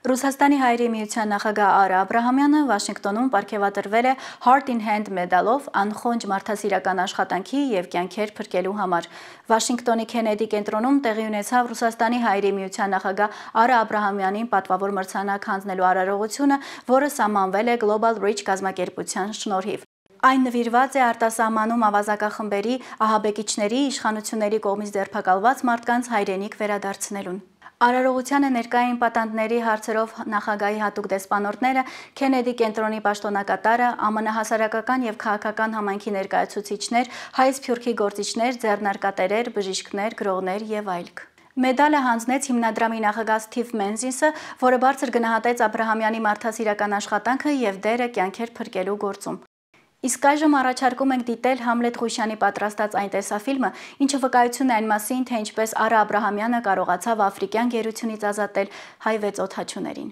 Ռուսաստանի Հայերի միության նախագահ Արա Աբրահամյանը Վաշինգտոնում պարգևատրվել է Heart in Hand մեդալով անխոնջ մարդասիրական աշխատանքի և կյանքեր փրկելու համար։ Վաշինգտոնի Քենեդի կենտրոնում տեղի ունեցավ Ռուսաստանի Հայերի միության նախագահ Արա Աբրահամյանին պատվավոր մրցանակ հանձնելու արարողությունը, որը սահմանվել է Global Reach կազմակերպության շնորհիվ։ Այն նվիրված է արտասահմանում ավազակախմբերի, ահաբեկիչների, իշխանությունների կողմից ձերբակալված մարդկանց հայրենիք վերադարձնելուն։ Արարողությանը ներկա էին պատանդների հարցերով նախագահի հատուկ դեսպանորդները, Քենեդի կենտրոնի պաշտոնակատարը, ԱՄՆ հասարակական և քաղաքական համայնքի ներկայացուցիչներ, հայ սփյուռքի գործիչներ, ձեռնարկատերեր, բժիշկներ, գրողներ և այլք։ Մեդալը հանձնեց հիմնադրամի նախագահ Սթիվ Մենզիսը, որը բարձր գնահատեց Աբրահամյանի մարդասիրական աշխատանքը և դերը կյանքեր փրկելու գործում։ Իսկ այժմ առաջարկում ենք դիտել Համլետ Ղուշյանի պատրաստած այն տեսաֆիլմը, ինչը վկայություն է այն մասին, թե ինչպես Արա Աբրահամյանը կարողացավ աֆրիկյան գերությունից ազատել հայ 6 օդաչուներին։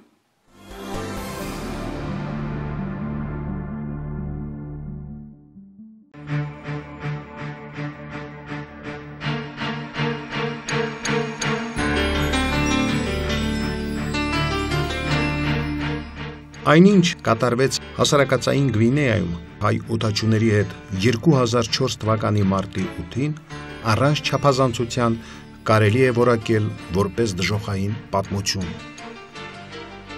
Այնինչ կատարվեց հասարակածային Գվինեայում հայ օդաչուների հետ 2004 թվականի մարտի 8-ին, առանց չափազանցության կարելի է որակել որպես դժոխային պատմություն։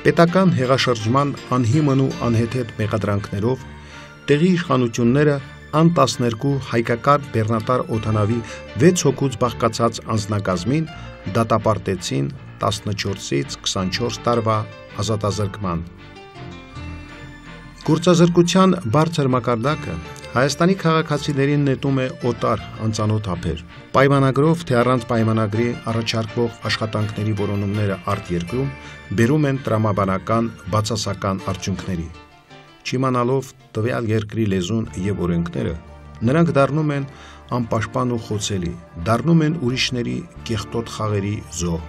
Պետական հեղաշրջման անհիմն ու անհեթեթ մեղադրանքներով տեղի իշխանությունները ան 12 հայկական բեռնատար օդանավի 6 հոգուց բաղկացած անձնակազմին դատապարտեցին 14-ից 24 տարվա ազատազրկման։ Գործազրկության բարձր մակարդակը Հայաստանի քաղաքացիներին նետում է օտար անծանոթ ափեր։ Պայմանագրով թե առանց պայմանագրի առաջարկվող աշխատանքների որոնումները արտերկրում բերում են տրամաբանական բացասական արդյունքների։ Չիմանալով տվյալ երկրի լեզուն և օրենքները, նրանք դառնում են անպաշտպան ու խոցելի, դառնում են ուրիշների կեղտոտ խաղերի զոհ։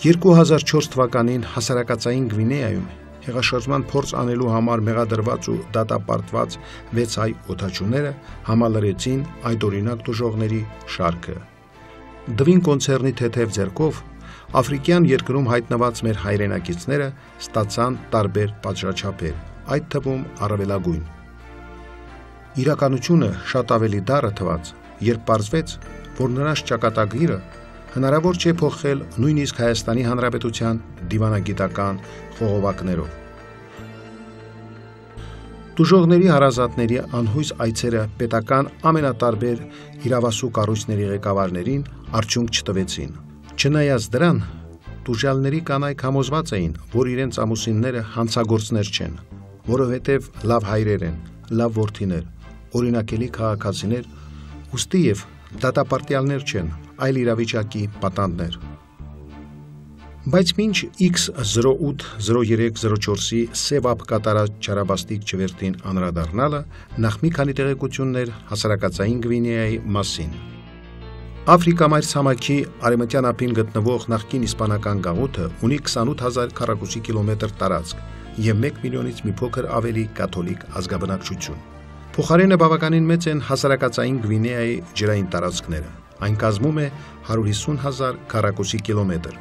2004 թվականին հասարակածային Գվինեայում հեղաշրջման փորձ անելու համար մեղադրված ու դատապարտված 6 հայ օդաչուները համալրեցին այդ օրինակ տուժողների շարքը։ Դվին կոնցեռնի թեթև ձեռքով աֆրիկյան երկրում հայտնված մեր հայրենակիցները ստացան տարբեր պատժաչափեր, այդ թվում առավելագույն։ Իրականությունը շատ ավելի դառը թվաց, երբ պարզվեց, որ նրանց ճակատագիրը հնարավոր չէ փոխել նույնիսկ Հայաստանի Հանրապետության դիվանագիտական խողովակներով։ Տուժողների հարազատների անհույս այցերը պետական ամենատարբեր իրավասու կառույցների ղեկավարներին արդյունք չտվեցին։ Չնայած դրան, տուժյալների կանայք համոզված էին, որ իրենց ամուսինները հանցագործներ չեն, որովհետև լավ հայրեր են, լավ որդիներ, օրինակելի քաղաքացիներ, ուստի և դատապարտյալներ չեն, այլ իրավիճակի պատանդներ։ Բայց մինչ X08-03-04-ի սև ափ կատարած չարաբաստիկ չվերթին անդրադառնալը, նախ մի քանի տեղեկություններ հասարակածային Գվինեայի մասին։ Աֆրիկա մայրցամաքի արևմտյան ափին գտնվող նախկին իսպանական գաղութը ունի 28,000 քառակուսի կիլոմետր տարածք և 1 միլիոնից մի փոքր ավելի կաթոլիկ ազգաբնակչություն։ Փոխարենը բավականին մեծ են հասարակածային Գվինեայի ջրային տարածքները։ Այն կազմում է 150,000 քառակուսի կիլոմետր։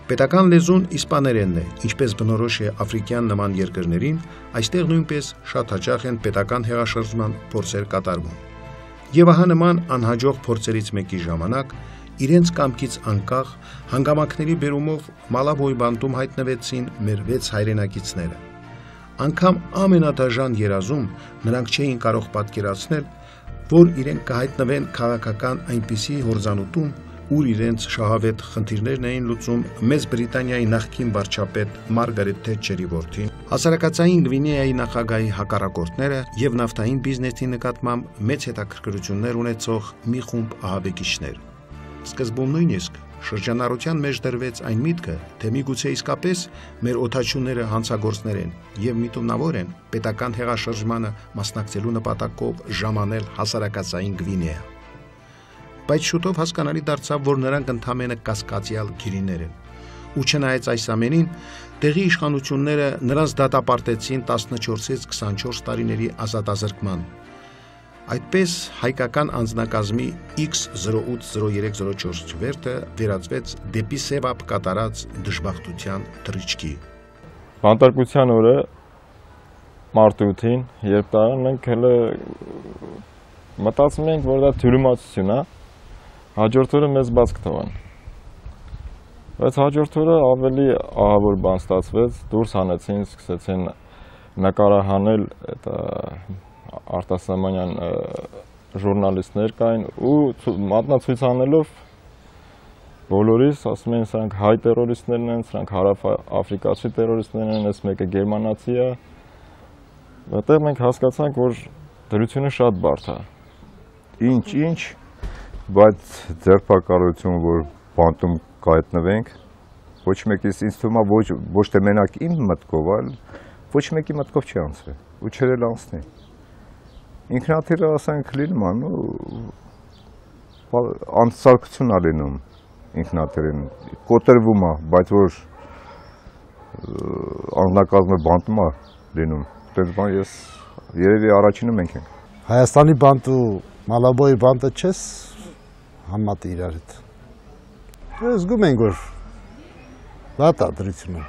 Պետական լեզուն իսպաներենն է, ինչպես բնորոշ է աֆրիկյան նման երկրներին, այստեղ նույնպես շատ հաճախ են պետական հեղաշրջման փորձեր կատարվում։ Եվ ահա նման անհաջող փորձերից մեկի ժամանակ իրենց կամքից անկախ հանգամանքների բերումով Մալավոյ-բանտում հայտնվեցին մեր 6 հայրենակիցները։ Անգամ ամենադաժան երազում նրանք չէին կարող պատկերացնել, որ իրենք կհայտնվեն քաղաքական այնպիսի հորձանուտում, ուր իրենց շահավետ խնդիրներն էին լուծում Մեծ Բրիտանիայի նախկին վարչապետ Մարգարետ Թետչերի որդին, հասարակածային Գվինեայի նախագահի հակառակորդները և նավթային բիզնեսի նկատմամբ մեծ հետաքրքրություններ ունեցող մի խումբ ահաբեկիչներ։ Սկզբում նույնիսկ շրջանառության մեջ դրվեց այն միտքը, թե միգուցե իսկապես մեր օդաչուները հանցագործներ են և միտումնավոր են պետական հեղաշրջմանը մասնակցելու նպատակով ժամանել հասարակածային Գվինեա։ Բայց շուտով հասկանալի դարձավ, որ նրանք ընդամենը կասկածյալ գիրիներ են։ Ու չնայած այս ամենին, տեղի իշխանությունները նրանց դատապարտեցին 14-ից 24 տարիների ազատազրկման։ Այդպես հայկական անձնակազմի X080304 չվերթը վերածվեց դեպի Սևապ կատարած դժբախտության թռիչքի։ Բանտարկության օրը մարտի 8-ին, երբ տարան մենք հենց մտածում ենք, որ դա թյուրիմացություն է, հաջորդ օրը մեզ բաց կթողան։ Բայց հաջորդ օրը ավելի ահավոր բան ստացվեց, դուրս հանեցին, սկսեցին նկարահանել արտասահմանյան ժուրնալիստներ կային ու մատնացույց անելով բոլորիս ասում են սրանք հայ տերորիստներն են, սրանք հարավաֆրիկացի տերորիստներն են, այս մեկը գերմանացի է։ Որտեղ մենք հասկացանք, որ դրությունը շատ բարդ է։ Ինչ, բայց ձերբակալություն, որ բանտում կայտնվենք, ոչ մեկից ինձ թվում է ոչ թե մենակ իմ մտքով, այլ ոչ մեկի մտքով չի անցրել ու չերել անցնի։ Ինքնաթիռը ասենք լինում է, անցարկություն է լինում ինքնաթիռին, կոտրվում է, բայց որ անձնակազմը բանտում է լինում, դες բան ես երևի առաջինը մենք ենք։ Հայաստանի բանտ ու Մալաբոյի բանտը չես համատի իրար հետ։ Զգում ենք, որ վատ է դրությունը,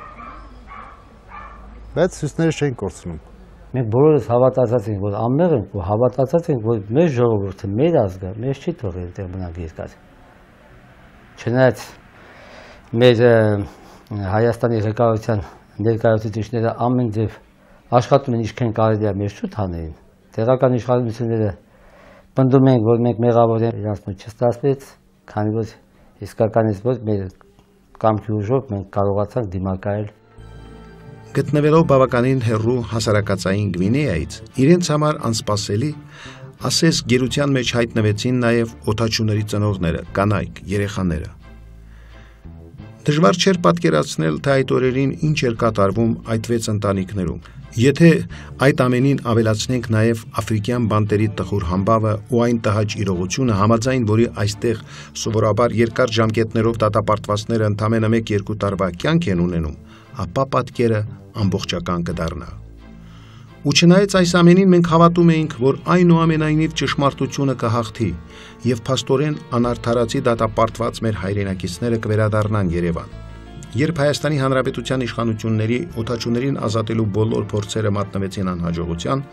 բայց հույսները չենք կորցնում։ Մենք բոլորս հավատացած ենք, որ անմեղ ենք ու հավատացած ենք, որ մեր ժողովուրդը, մեր ազգը, մեզ չի թողել այդտեղ մնանք երկար։ Չնայած մեր Հայաստանի ղեկավարության ներկայացուցիչները ամեն ձև աշխատում են ինչքան կարելի է մեր շուտ հանեին։ Տեղական իշխանությունները պնդում են, որ մենք մեղավոր ենք, իրանց մոտ չստացվեց, քանի որ իսկականից ոչ մեր կամքի ուժով մենք կարողացանք դիմակայել։ Գտնվելով բավականին հեռու հասարակածային Գվինեայից, իրենց համար անսպասելի ասես գերության մեջ հայտնվեցին նաև օդաչուների ծնողները, կանայք, երեխաները։ Դժվար չէր պատկերացնել, թե այդ օրերին ինչ էր կատարվում այդ 6 ընտանիքներում։ Եթե այդ ամենին ավելացնենք նաև աֆրիկյան բանտերի տխուր համբավը ու այն տհաճ իրողությունը, համաձայն որի այստեղ սովորաբար երկար ժամկետներով դատապարտվածները ընդամենը 1-2 տարվա կյանք են ունենում, ապա պատկերը ամբողջական կդառնա։ Ու չնայած այս ամենին մենք հավատում էինք, որ այնուամենայնիվ ճշմարտությունը կհաղթի եւ փաստորեն անարդարացի դատապարտված մեր հայրենակիցները կվերադառնան Երևան։ Երբ Հայաստանի Հանրապետության իշխանությունների օդաչուներին ազատելու բոլոր փորձերը մատնվեցին անհաջողության,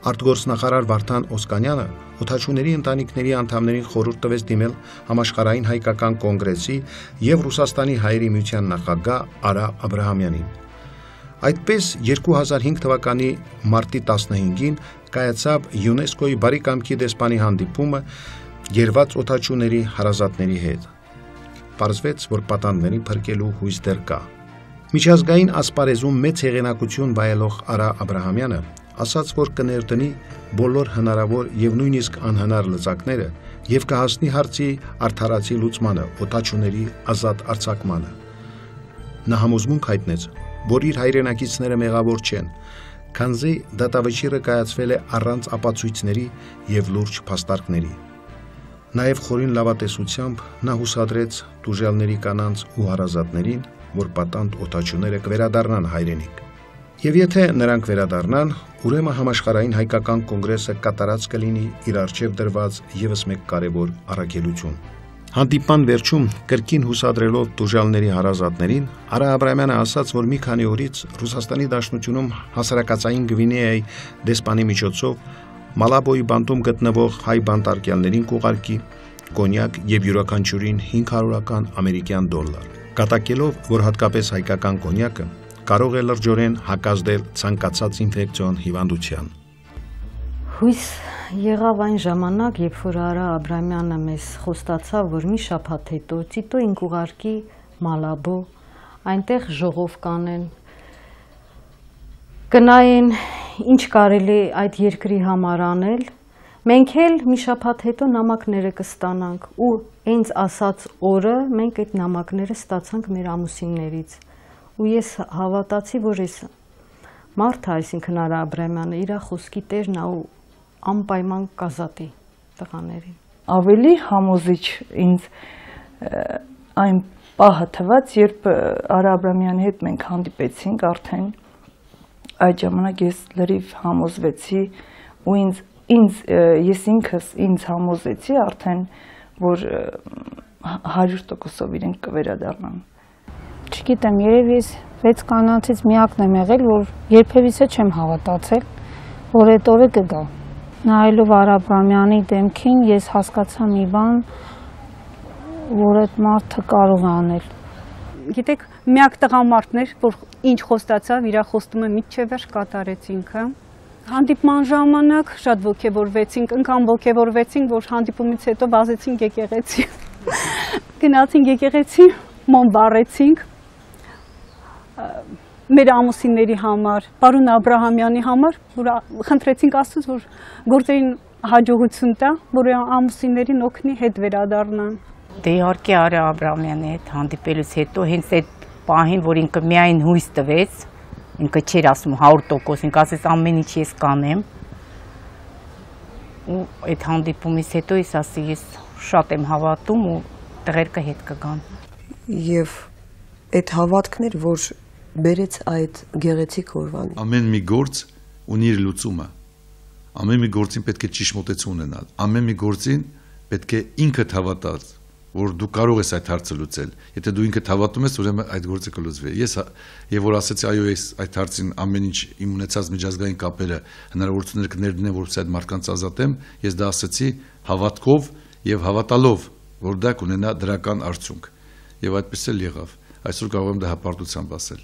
արտգործնախարար Վարդան Օսկանյանը օդաչուների ընտանիքների անդամներին խորհուրդ տվեց դիմել Համաշխարհային հայկական կոնգրեսի եւ Ռուսաստանի հայերի միության նախագահ Արա Աբրահամյանին։ Այդպես 2005 թվականի մարտի 15-ին կայացավ ՅՈՒՆԵՍԿՕ-ի բարի կամքի դեսպանի հանդիպումը գերված օդաչուների հարազատների հետ։ Պարզվեց, որ պատանդներին փրկելու հույս դեռ կա։ Միջազգային ասպարեզում մեծ հեղինակություն վայելող Արա Աբրահամյանը ասաց, որ կներդնի բոլոր հնարավոր եւ նույնիսկ անհնար լծակները եւ կհասնի հարցի արդարացի լուծմանը, օդաչուների ազատ արձակմանը։ Նա համոզմունք հայտնեց, որ իր հայրենակիցները մեղավոր չեն, քանզի դատավճիռը կայացվել է առանց ապացույցների եւ լուրջ փաստարկների։ Նաև խորին լավատեսությամբ նա հուսադրեց տուժյալների կանանց ու հարազատներին, որ պատանդ օդաչուները կվերադառնան հայրենիք։ Եվ եթե նրանք վերադառնան, ուրեմն Համաշխարհային հայկական կոնգրեսը կատարած կլինի իր առջև դրված եւս մեկ կարևոր առաքելություն։ Հանդիպման վերջում կրկին հուսադրելով տուժյալների հարազատներին, Արա Աբրահամյանը ասաց, որ մի քանի օրից Ռուսաստանի Դաշնությունում հասարակածային Գվինեայի դեսպանի միջոցով Մալաբոյի բանտում գտնվող հայ բանտարկյալներին կուղարկի կոնյակ եւ յուրաքանչյուրին 500-ական ամերիկյան դոլար, կատակելով, որ հատկապես հայկական կոնյակը կարող է լրջորեն հակազդել ցանկացած ինֆեկցիոն հիվանդության։ Հույս եղավ այն ժամանակ, երբ որ Արա Աբրահամյանը մեզ խոստացավ, որ մի շաբաթ հետո Տիտոին կուղարկի Մալաբո, այնտեղ ժողով կանեն, կնայեն ինչ կարելի այդ երկրի համար անել, մենք էլ մի շաբաթ հետո նամակները կստանանք ու հենց ասած օրը մենք այդ նամակները ստացանք մեր ամուսիններից ու ես հավատացի, որ այս մարդը, այսինքն Արա Աբրահամյանը իր խոսքի տերն է ու անպայման կազատի տղաներին։ Ավելի համոզիչ ինձ այն պահը թվաց, երբ Արա Աբրահամյանի հետ մենք հանդիպեցինք, արդեն այդ ժամանակ ես լրիվ համոզվեցի ու ինձ ես ինքս ինձ համոզեցի արդեն, որ 100%-ով իրենք կվերադառնան։ Չգիտեմ, երևի ես 6 կանանցից միակն եմ եղել, որ երբևիցե չեմ հավատացել, որ այդ օրը կգա։ Նայելով Արա Աբրամյանի դեմքին, ես հասկացա մի բան, որ այդ մարդը կարող է անել։ Գիտեք, միակ տղամարդն էր, որ ինչ խոստացավ, իր խոստումը մինչև վերջ կատարեց ինքը։ Հանդիպման ժամանակ շատ ոգևորվեցինք, անգամ ոգևորվեցինք, որ հանդիպումից հետո վազեցինք եկեղեցի։ Գնացինք եկեղեցի, մոմ վառեցինք մեր ամուսինների համար, պարոն Աբրահամյանի համար, որ խնդրեցինք Աստծուց, որ գործերին հաջողություն տա, որ ամուսիններին օգնի հետ վերադառնան։ Դե իհարկե Արա Աբրահամյանի հետ հանդիպելուց հետո հենց այդ պահին, որ ինքը միայն հույս տվեց, ինքը չէր ասում 100%, ինքը ասեց ամեն ինչ ես կանեմ։ Ու այդ հանդիպումից հետո ես ասի ես շատ եմ հավատում ու տղերքը հետ կգան։ Եվ այդ հավատքն էր, որ բերեց այդ գեղեցիկ օրվան։ Ամեն մի գործ ունի իր լուծումը։ Ամեն մի գործին պետք է ճիշտ մոտեցում ունենալ։ Ամեն մի գործին պետք է ինքդ հավատալ, որ դու կարող ես այդ հարցը լուծել։ Եթե դու ինքդ հավատում ես, ուրեմն այդ գործը կլուծվի։ Ես եւ որ ասացի, այո, ես այդ հարցին ամեն ինչ իմ ունեցած միջազգային կապերը հնարավորություններ կներդնեմ, որպես այդ մարդկանց ազատեմ, ես դա ասացի հավատքով եւ հավատալով, որ դա կունենա դրական արդյունք։ Եվ այդպես էլ եղավ։ Այսօր կարող եմ դա հպարտությամբ ասել,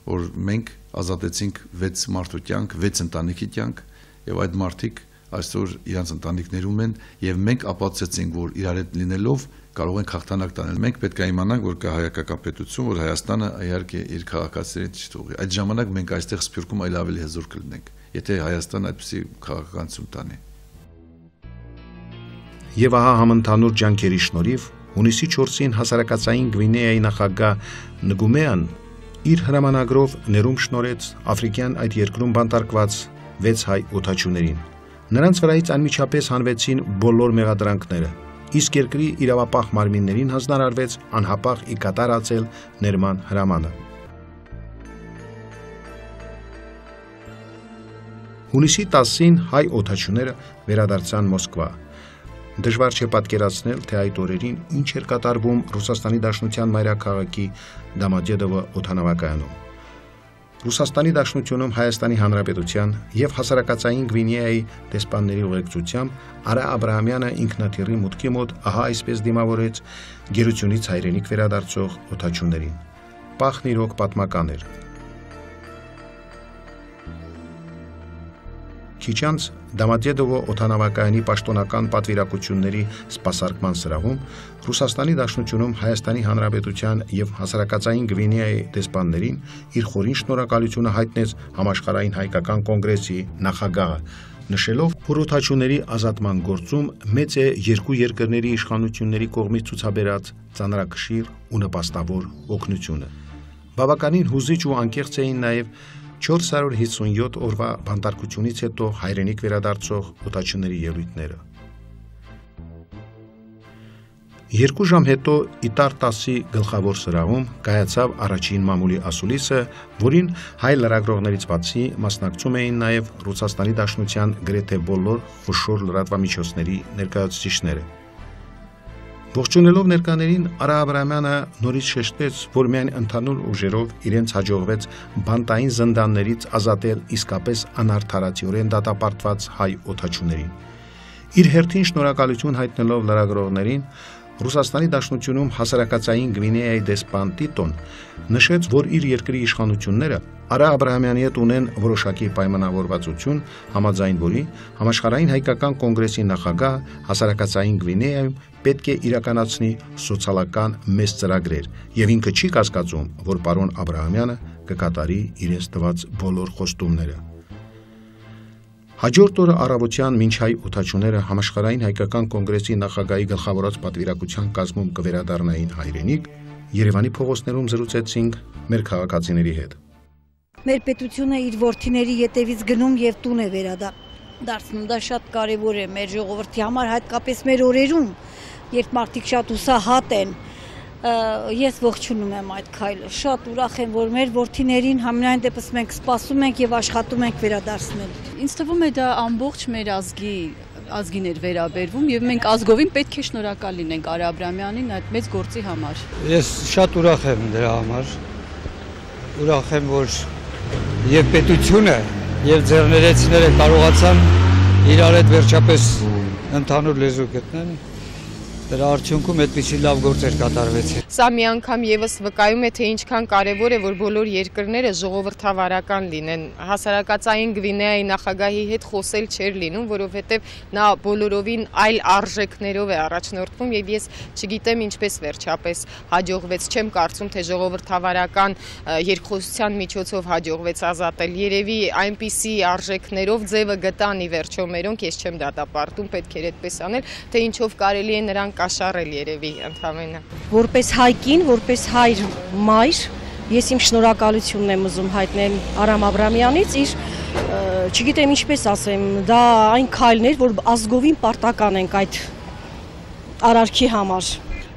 որ մենք ազատեցինք 6 մարդու կյանք, 6 ընտանիքի կյանք, եւ այդ մարդիկ այսօր իրանց ընտանիքներում են եւ մենք ապացուցեցինք, որ իրար հետ լինելով կարող ենք հաղթանակ տանել։ Մենք պետք է իմանանք, որ կա հայկական պետություն, որ Հայաստանը իհարկե իր քաղաքացիներին ճիշտ ուղղի։ Այդ ժամանակ մենք այստեղ Սփյուռքում այլ ավելի հզոր կլինենք, եթե Հայաստանը այդպիսի քաղաքականություն տանի։ Եվ ահա համընդհանուր ջանքերի շնորհիվ հունիսի 4-ին հասարակածային Գվինեայի նախագահ Նգումեան իր հրամանագրով ներում շնորհեց աֆրիկյան այդ երկրում բանտարկված 6 հայ օդաչուներին։ Նրանց վրայից անմիջապես հանվեցին բոլոր մեղադրանքները, իսկ երկրի իրավապահ մարմիններին հանձնարարվեց անհապաղ ի կատար ածել ներման հրամանը։ Հունիսի 10-ին հայ օդաչուները վերադարձան Մոսկվա։ Դժվար չէ պատկերացնել, թե այդ օրերին ինչ էր կատարվում Ռուսաստանի Դաշնության մայրաքաղաքի Դոմոդեդովո օդանավակայանում։ Ռուսաստանի Դաշնությունում Հայաստանի Հանրապետության եւ հասարակածային Գվինեայի դեսպանների ուղեկցությամբ Արա Աբրահամյանը ինքնաթիռի մուտքի մոտ ահա այսպես դիմավորեց գերությունից հայրենիք վերադարձող օդաչուներին։ Պահն իրոք պատմական էր։ Քիչ անց Դոմոդեդովո օդանավակայանի պաշտոնական պատվիրակությունների սպասարկման սրահում Ռուսաստանի Դաշնությունում Հայաստանի Հանրապետության եւ հասարակածային Գվինեայի դեսպաններին իր խորին շնորհակալությունը հայտնեց համաշխարհային հայկական կոնգրեսի նախագահը, նշելով, որ օդաչուների ազատման գործում մեծ է երկու երկրների իշխանությունների կողմից ցուցաբերած ծանրակշիռ ու նպաստավոր օգնությունը։ Բավականին հուզիչ ու անկեղծ էին նաեւ 457 օրվա բանտարկությունից հետո հայրենիք վերադարձող օդաչուների ելույթները։ 2 ժամ հետո Իտար 10-ի գլխավոր սրահում կայացավ առաջին մամուլի ասուլիսը, որին հայ լրագրողներից բացի մասնակցում էին նաև Ռուսաստանի Դաշնության գրեթե բոլոր խոշոր լրատվամիջոցների ներկայացուցիչները։ Ողջունելով ներկաներին Արա Աբրահամյանը նորից շեշտեց, որ միայն ընդհանուր ուժերով իրենց հաջողվեց բանտային զնդաններից ազատել իսկապես անարդարացիորեն դատապարտված հայ օդաչուներին։ Իր հերթին շնորհակալություն հայտնելով լրագրողներին, Ռուսաստանի Դաշնությունում հասարակածային Գվինեայի դեսպան Տիտոն նշեց, որ իր երկրի իշխանությունները Արա Աբրահամյանի հետ ունեն որոշակի պայմանավորվածություն, համաձայն որի համաշխարհային հայկական կոնգրեսի նախագահը հասարակածային Գվինեայում պետք է իրականացնի սոցիալական մեծ ծրագրեր, եւ ինքը չի կասկածում, որ պարոն Աբրահամյանը կկատարի իրենց տված բոլոր խոստումները։ Հաջորդ օրը առավոտյան մինչ հայ օդաչուները համաշխարհային հայկական կոնգրեսի նախագահի գլխավորած պատվիրակության կազմում կվերադառնային հայրենիք, Երևանի փողոցներում զրուցեցինք մեր քաղաքացիների հետ։ Մեր պետությունը իր որդիների ետևից գնում եւ տուն է վերադարձնում, դա շատ կարեւոր է մեր ժողովրդի համար, հատկապես մեր օրերում, երբ մարդիկ շատ ուսահատ են, ես ողջունում եմ այդ քայլը։ Շատ ուրախ եմ, որ մեր որդիներին համենայն դեպս մենք սպասում ենք եւ աշխատում ենք վերադարձնել։ Ինձ թվում է դա ամբողջ մեր ազգին էր վերաբերվում եւ մենք ազգովին պետք է շնորհակալ լինենք Արա Աբրամյանին այդ մեծ գործի համար։ Ես շատ ուրախ եմ դրա համար։ Ուրախ եմ, որ եւ պետությունը եւ ձեռներեցիները կարողացան իրար հետ վերջապես ընդհանուր լեզու գտնեն։ Դրա արդյունքում այդպիսի լավ գործեր կատարվեցին։ Սա մի անգամ եւս վկայում է, թե ինչքան կարեւոր է, որ բոլոր երկրները ժողովրդավարական լինեն։ Հասարակածային Գվինեայի նախագահի հետ խոսել չէր լինում, որովհետեւ նա բոլորովին այլ արժեքներով է առաջնորդվում եւ ես չգիտեմ ինչպես վերջապես հաջողվեց, չեմ կարծում, թե ժողովրդավարական երկխոսության միջոցով հաջողվեց ազատել։ Երևի այնպիսի արժեքներով ձևը գտան ի վերջո մերոնք, ես չեմ դատապարտում, պետք էր այդպես անել, թե ինչով կարելի է նրան կաշառել երևի ընդհանրապես։ Որպես հայկին, որպես հայր մայր, ես իմ շնորհակալությունն եմ ուզում հայտնել Արամ Աբրամյանից, իր չգիտեմ ինչպես ասեմ, դա այն քայլն էր, որ ազգովին պարտական ենք այդ արարքի համար։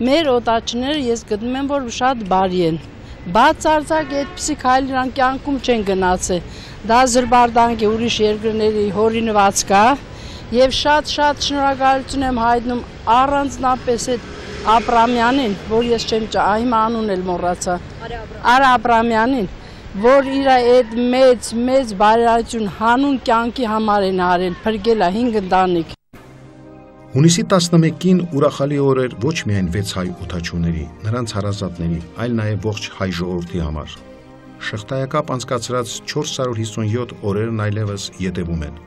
Մեր օտաչները ես գտնում եմ, որ շատ բարի են։ Բացարձակ այդպիսի քայլ իրանք կյանքում չեն գնացել։ Դա զրբարդանք է ուրիշ երկրների հորինված կա։ Եվ շատ շնորհակալություն եմ հայտնում առանձնապես այդ Աբրամյանին, որ ես չեմ այմ անուն էլ մոռացա, Արա Աբրամյանին, որ իր այդ մեծ բարերարություն հանուն կյանքի համար են արել, փրկել է 5 ընտանիք։ Հունիսի 11-ին ուրախալի օր էր ոչ միայն 6 հայ օդաչուների, նրանց հարազատների, այլ նաև ողջ հայ ժողովրդի համար։ Շղթայակապ անցկացրած 457 օրերն այլևս ետևում են։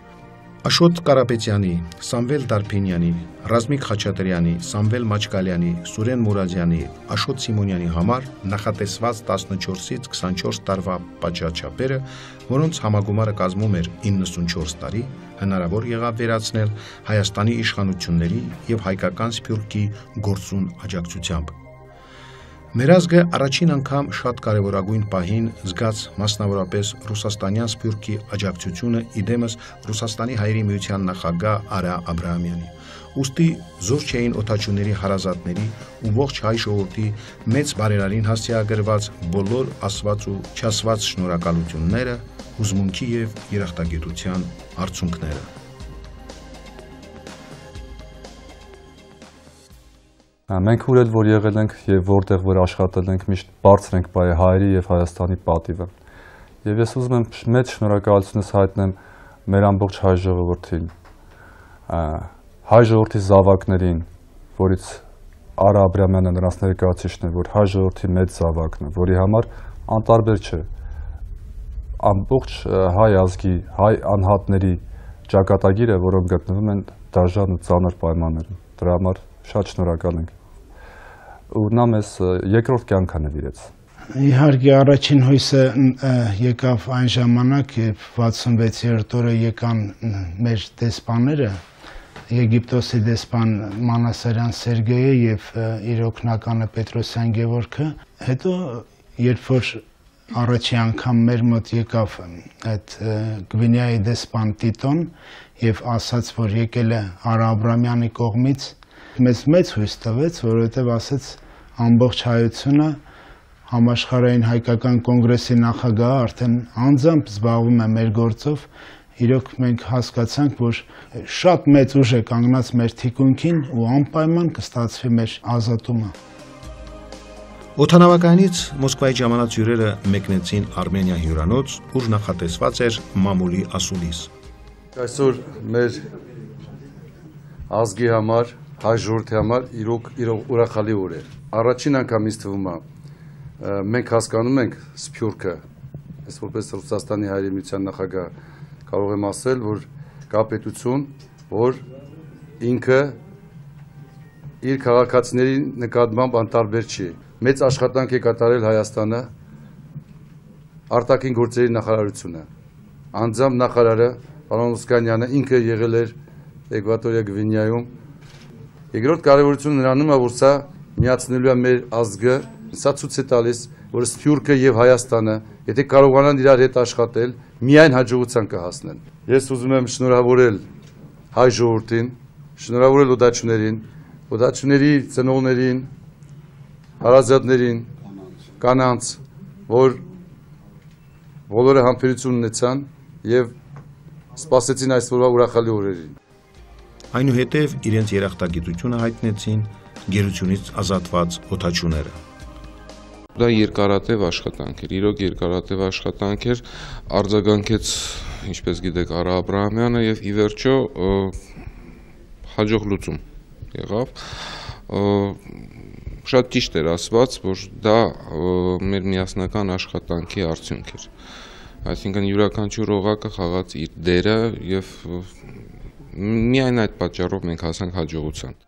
Աշոտ Կարապետյանի, Սամվել Դարփինյանի, Ռազմիկ Խաչատրյանի, Սամվել Մաչկալյանի, Սուրեն Մուրադյանի, Աշոտ Սիմոնյանի համար նախատեսված 14-ից 24 տարվա պատժաչափերը, որոնց համագումարը կազմում էր 94 տարի, հնարավոր եղավ վերացնել Հայաստանի իշխանությունների եւ հայկական սփյուռքի գործուն աջակցությամբ։ Մեր ազգը առաջին անգամ շատ կարևորագույն պահին զգաց մասնավորապես ռուսաստանյան սփյուռքի աջակցությունը իդեմս Ռուսաստանի հայերի միության նախագահ Արա Աբրամյանի։ Ուստի զոր չէին օդաչուների հարազատների ու ողջ հայ ժողովրդի մեծ բարերարին հասցեագրված բոլոր ասված ու չասված շնորհակալությունները, հուզմունքի եւ երախտագիտության արդյունքները։ Մենք ուր էլ որ եղել ենք եւ որտեղ որ աշխատել ենք, միշտ բարձր ենք բայ հայերի եւ Հայաստանի պատիվը։ Եվ ես ուզում եմ մեծ շնորհակալությունս հայտնեմ մեր ամբողջ հայ ժողովրդին, հայ ժողովրդի զավակներին, որից Արա Աբրամյանը նրանց ներկայացուցիչն է, որ հայ ժողովրդի մեծ զավակն է, որի համար անտարբեր չէ ամբողջ հայ ազգի, հայ անհատների ճակատագիրը, որոնք գտնվում են դաժան ու ծանր պայմաններում։ Դրա համար շատ շնորհակալ ենք։ Ու նա մեզ երկրորդ կյանքը նվիրեց։ Իհարկե առաջին հույսը եկավ այն ժամանակ, երբ 66-րդ օրը եկան մեր դեսպանները, Եգիպտոսի դեսպան Մանասարյան Սերգեյը եւ իր օգնականը Պետրոսյան Գևորգը, հետո երբ որ առաջի անգամ մեր մոտ եկավ այդ Գվինեայի դեսպան Տիտոն եւ ասաց, որ եկել է Արա Աբրամյանի կողմից, մեզ մեծ հույս տվեց, որովհետև ասեց ամբողջ հայությունը համաշխարհային հայկական կոնգրեսի նախագահը արդեն անձամբ զբաղվում է մեր գործով, իրոք մենք հասկացանք, որ շատ մեծ ուժ է կանգնած մեր թիկունքին ու անպայման կստացվի մեր ազատումը։ Օդանավակայանից Մոսկվայի ժամանած հյուրերը մեկնեցին Արմենիա հյուրանոց, ուր նախատեսված էր մամուլի ասուլիս։ Այսօր մեր ազգի համար, հայ ժողովրդի համար իրոք ուրախալի օր էր։ Առաջին անգամ ինձ թվում է մենք հասկանում ենք սփյուռքը, ես որպես Ռուսաստանի հայերի միության նախագահ կարող եմ ասել, որ կա պետություն, որ ինքը իր քաղաքացիների նկատմամբ անտարբեր չի։ Մեծ աշխատանք է կատարել Հայաստանը, արտաքին գործերի նախարարությունը, անձամբ նախարարը պարոն Ոսկանյանը ինքը եղել էր Էկվատորիա Գվինեայում։ Երկրորդ կարևորությունը նրանում է, որ սա միացնելու է մեր ազգը, սա ցույց է տալիս, որ Սփյուռքը եւ Հայաստանը, եթե կարողանան իրար հետ աշխատել, միայն հաջողության կհասնեն։ Ես ուզում եմ շնորհավորել հայ ժողովրդին, շնորհավորել օդաչուներին, օդաչուների ծնողներին, հարազատներին, կանանց, որ բոլորը համբերություն ունեցան եւ սպասեցին այս օրվա ուրախալի օրերին։ Այնուհետև իրենց երախտագիտությունը հայտնեցին գերությունից ազատված օդաչուները։ Դա երկարատև աշխատանք էր, իրոք երկարատև աշխատանք էր, արձագանքեց, ինչպես գիտեք, Արա Աբրահամյանը եւ ի վերջո հաջող լուծում եղավ։ Շատ ճիշտ էր ասված, որ դա մեր միասնական աշխատանքի արդյունք էր։ Այսինքն յուրաքանչյուր օղակը խաղաց իր դերը եւ միայն այդ պատճառով մենք հասանք հաջողության։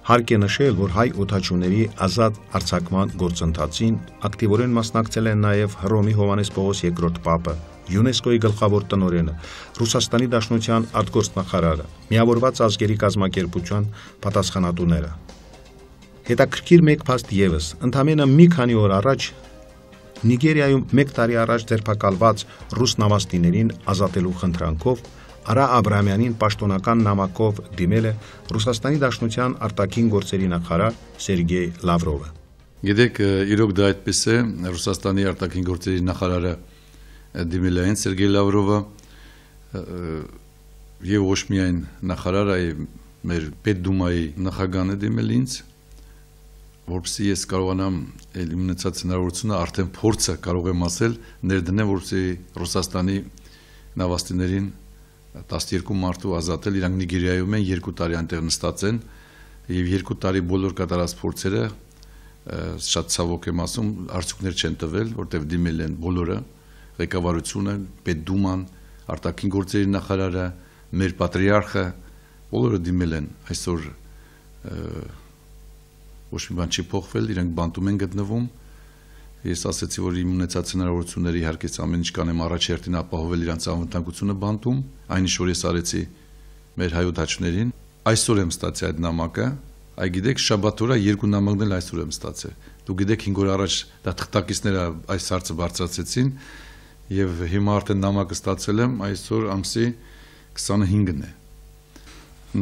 Հարկ է նշել, որ հայ օդաչուների ազատ արձակման գործընթացին ակտիվորեն մասնակցել են նաև Հռոմի Հովհաննես Պողոս II Պապը, ՅՈՒՆԵՍԿՕ-ի գլխավոր տնօրենը, Ռուսաստանի Դաշնության արտգործնախարարը, Միավորված ազգերի կազմակերպության պատասխանատուները։ Հետաքրքիր մեկ փաստ ևս, ընդամենը մի քանի օր առաջ Նիգերիայում 1 տարի առաջ ձերբակալված ռուս նավաստիներին ազատելու խնդրանքով Արա Աբրահամյանին պաշտոնական նամակով դիմել է Ռուսաստանի Դաշնության արտաքին գործերի նախարար Սերգեյ Լավրովը։ Գիտեք, իրոք դա այդպես է, Ռուսաստանի արտաքին գործերի նախարարը դիմել է Սերգեյ Լավրովը եւ ոչ միայն նախարարը, այլ մեր Պետդումայի նախագահն է դիմել ինձ, որպեսզի ես կարողանամ ունեցած հնարավորությունը արդեն փորձը կարող եմ ասել ներդնեմ, որպեսզի Ռուսաստանի նավաստիներին 12 մարդու ազատել, իրանք Նիգերիայում են 2 տարի այնտեղ նստած են եւ 2 տարի բոլոր կատարած փորձերը շատ ցավոք եմ ասում, արդյունքներ չեն տվել, որտեղ դիմել են բոլորը, ղեկավարությունը, Պետդուման, արտաքին գործերի նախարարը, մեր պատրիարխը, բոլորը դիմել են այսօր ոչ մի բան չի փոխվել, իրենք բանտում են գտնվում։ Ես ասացի, որ իմ ունեցած հնարավորությունների իհարկե ամեն ինչ կանեմ առաջերտին ապահովել իրանց անվտանգությունը բանտում, այնիշ որ ես արեցի մեր հայ օդաչուներին։ Այսօր եմ ստացել այդ նամակը, այ գիտեք, շաբաթ օրը 2 նամակներ էլ այսօր եմ ստացել։ Դու գիտեք 5 օր առաջ դա թղթակիցները այս հարցը բարձրացրեցին եւ հիմա արդեն նամակը ստացել եմ այսօր ամսի 25-ն է։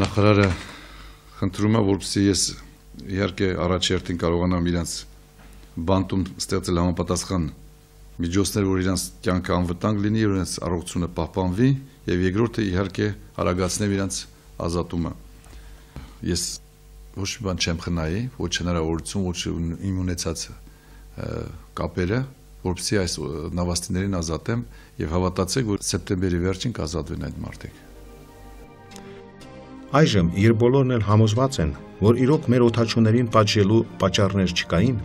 Նախարարը խնդրում է, որպեսզի ես իհարկե առաջերտին կարողանամ իրանց բանտում ստեղծել համապատասխան միջոցներ, որ իրանց կյանքը անվտանգ լինի, իրանց առողջությունը պահպանվի եւ երկրորդը իհարկե արագացնեմ իրանց ազատումը։ Ես ոչ մի բան չեմ խնայի, ոչ հնարավորություն, ոչ իմ ունեցած կապերը, որպեսզի այս նավաստիներին ազատեմ եւ հավատացեք, որ սեպտեմբերի վերջին կազատվեն այդ մարդիկ։ Այժմ, երբ բոլորն էլ համոզված են, որ իրոք մեր օդաչուներին պատժելու պատճառներ չկային,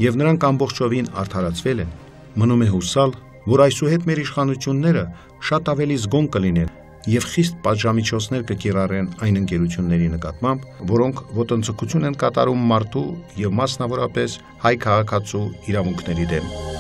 եւ նրանք ամբողջովին արդարացվել են, մնում է հուսալ, որ այսուհետ մեր իշխանությունները շատ ավելի զգոն կլինեն եւ խիստ պատժամիջոցներ կկիրառեն այն ընկերությունների նկատմամբ, որոնք ոտնձգություն են կատարում մարդու եւ մասնավորապես հայ քաղաքացու իրավունքների դեմ։